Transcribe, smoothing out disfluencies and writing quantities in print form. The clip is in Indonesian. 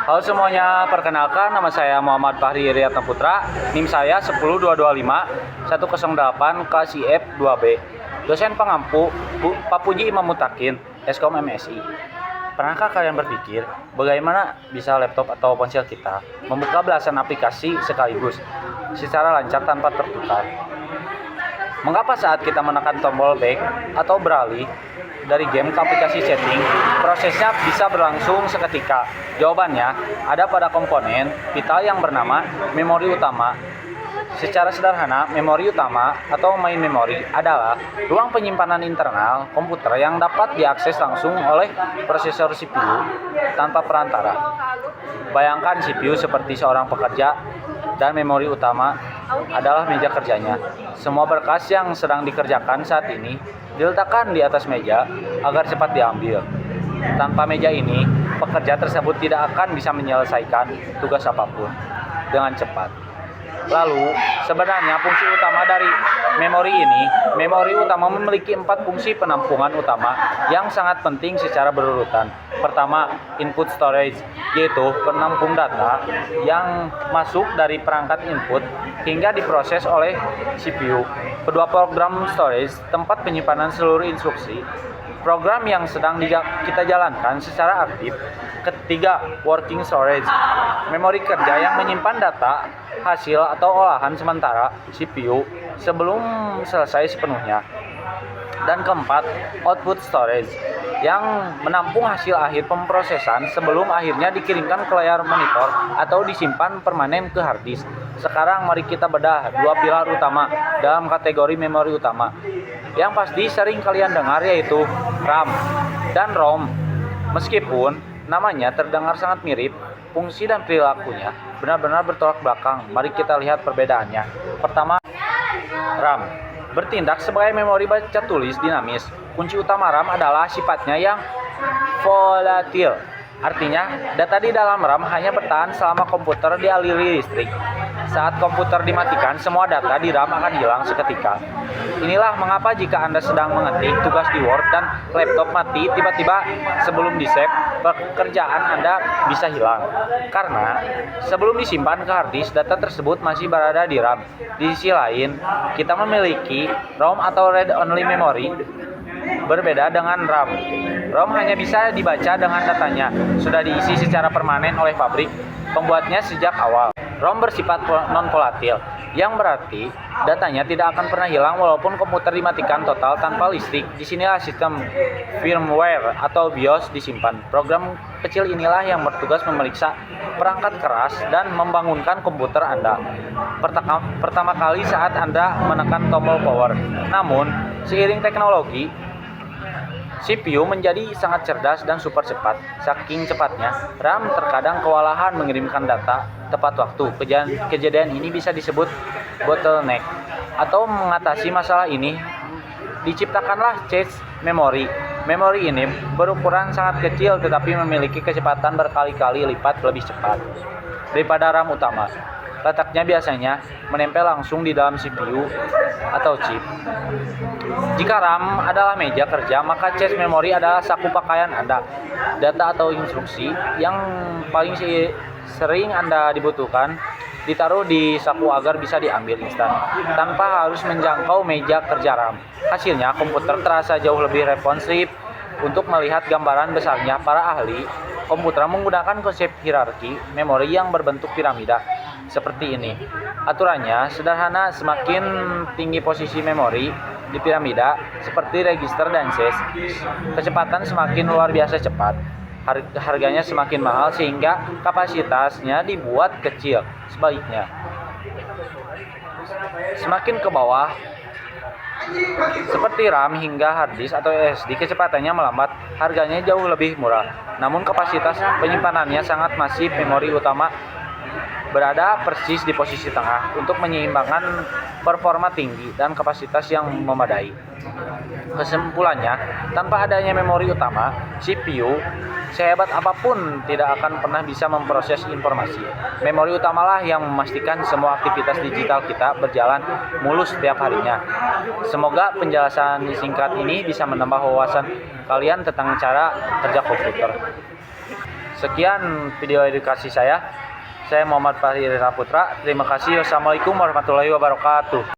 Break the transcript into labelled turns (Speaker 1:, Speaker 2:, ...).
Speaker 1: Halo semuanya, perkenalkan nama saya Muhammad Fahri Riyatna Putra, NIM saya 10225 108 KSIF 2B. Dosen pengampu Pak Puji Imam Mutakin, Eskom MSI. Pernahkah kalian berpikir bagaimana bisa laptop atau ponsel kita membuka belasan aplikasi sekaligus secara lancar tanpa tertukar? Mengapa saat kita menekan tombol back atau beralih dari game ke aplikasi setting, prosesnya bisa berlangsung seketika? Jawabannya ada pada komponen vital yang bernama memori utama. Secara sederhana, memori utama atau main memory adalah ruang penyimpanan internal komputer yang dapat diakses langsung oleh prosesor CPU tanpa perantara. Bayangkan CPU seperti seorang pekerja dan memori utama adalah meja kerjanya. Semua berkas yang sedang dikerjakan saat ini diletakkan di atas meja agar cepat diambil. Tanpa meja ini, pekerja tersebut tidak akan bisa menyelesaikan tugas apapun dengan cepat. Lalu, sebenarnya fungsi utama dari memori utama memiliki 4 fungsi penampungan utama yang sangat penting secara berurutan. Pertama, input storage, yaitu penampung data yang masuk dari perangkat input hingga diproses oleh CPU. Kedua, program storage, tempat penyimpanan seluruh instruksi program yang sedang kita jalankan secara aktif. Ketiga, working storage, memori kerja yang menyimpan data hasil atau olahan sementara CPU sebelum selesai sepenuhnya. Dan keempat, output storage, yang menampung hasil akhir pemrosesan sebelum akhirnya dikirimkan ke layar monitor atau disimpan permanen ke hard disk. Sekarang mari kita bedah dua pilar utama dalam kategori memori utama. Yang pasti sering kalian dengar yaitu RAM dan ROM. Meskipun namanya terdengar sangat mirip, fungsi dan perilakunya benar-benar bertolak belakang. Mari kita lihat perbedaannya. Pertama, RAM bertindak sebagai memori baca tulis dinamis. Kunci utama RAM adalah sifatnya yang volatil. Artinya, data di dalam RAM hanya bertahan selama komputer dialiri listrik. Saat komputer dimatikan, semua data di RAM akan hilang seketika. Inilah mengapa jika Anda sedang mengetik tugas di Word dan laptop mati tiba-tiba sebelum di-save, pekerjaan Anda bisa hilang. Karena sebelum disimpan ke hard disk, data tersebut masih berada di RAM. Di sisi lain, kita memiliki ROM atau read-only memory. Berbeda dengan RAM. ROM hanya bisa dibaca dengan datanya sudah diisi secara permanen oleh pabrik pembuatnya sejak awal. ROM bersifat non-volatil, yang berarti datanya tidak akan pernah hilang walaupun komputer dimatikan total tanpa listrik. Disinilah sistem firmware atau BIOS disimpan. Program kecil inilah yang bertugas memeriksa perangkat keras dan membangunkan komputer Anda pertama kali saat Anda menekan tombol power. Namun, seiring teknologi, CPU menjadi sangat cerdas dan super cepat. Saking cepatnya, RAM terkadang kewalahan mengirimkan data tepat waktu. Kejadian ini bisa disebut bottleneck. Atau mengatasi masalah ini, diciptakanlah cache memory. Memori ini berukuran sangat kecil tetapi memiliki kecepatan berkali-kali lipat lebih cepat daripada RAM utama. Letaknya biasanya menempel langsung di dalam CPU atau chip. Jika RAM adalah meja kerja, maka cache memori adalah saku pakaian Anda. Data atau instruksi yang paling sering Anda dibutuhkan ditaruh di saku agar bisa diambil instan, tanpa harus menjangkau meja kerja RAM. Hasilnya, komputer terasa jauh lebih responsif untuk melihat gambaran besarnya. Para ahli komputer menggunakan konsep hierarki memori yang berbentuk piramida seperti ini. Aturannya sederhana, semakin tinggi posisi memori di piramida seperti register dan cache, kecepatan semakin luar biasa cepat. Harganya semakin mahal sehingga kapasitasnya dibuat kecil. Sebaliknya, semakin ke bawah seperti RAM hingga hard disk atau SSD, kecepatannya melambat, harganya jauh lebih murah. Namun kapasitas penyimpanannya sangat masif. Memori utama berada persis di posisi tengah untuk menyeimbangkan performa tinggi dan kapasitas yang memadai. Kesimpulannya, tanpa adanya memori utama, CPU sehebat apapun tidak akan pernah bisa memproses informasi. Memori utamalah yang memastikan semua aktivitas digital kita berjalan mulus setiap harinya. Semoga penjelasan singkat ini bisa menambah wawasan kalian tentang cara kerja komputer. Sekian video edukasi saya. Saya Muhammad Fahri Iraputra. Terima kasih. Wassalamualaikum warahmatullahi wabarakatuh.